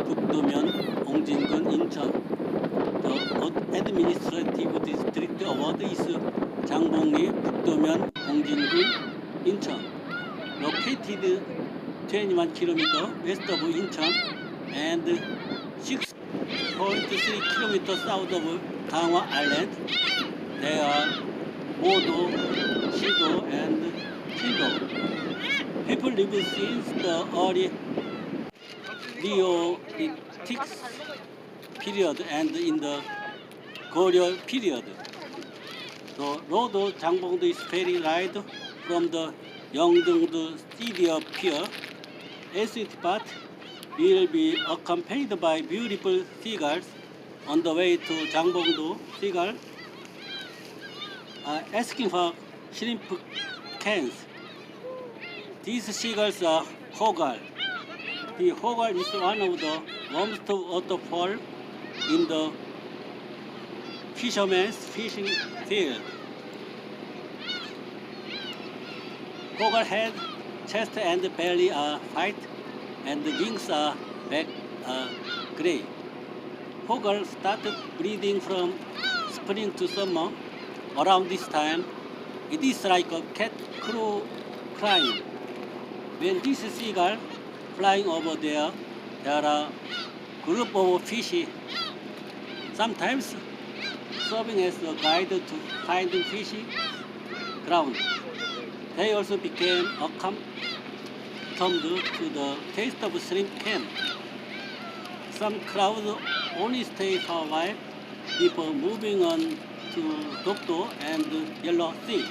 Bukdo-myeon, Ongjin-gun, Incheon. The administrative district award is Jangbong-ri, Bukdo-myeon, Ongjin-gun, Incheon. Located 21 km west of Incheon and 6.3 km south of Ganghwa Island. There are Modo, Shido, and Shindo. People live since the early Neolithic period and in the Goryeo period. The road of Jangbongdo is ferry ride from the Yeokjongdo Cedar Pier. As it part will be accompanied by beautiful seagulls on the way to Jangbong-do. Seagull are asking for shrimp cans. These seagulls are hoe-gull. The hoe-gull is one of the warmest waterfowl in the fisherman's fishing field. Hoe-gull head, chest and belly are white and the wings are black gray. Hoe-gull started breeding from spring to summer. Around this time, it is like a cat crow crying. When this seagull flying over there, there are group of fish, sometimes serving as a guide to finding fish ground. They also became accustomed to the taste of shrimp can. Some crowds only stay for a while before moving on to Bukdo and Yellow Sea.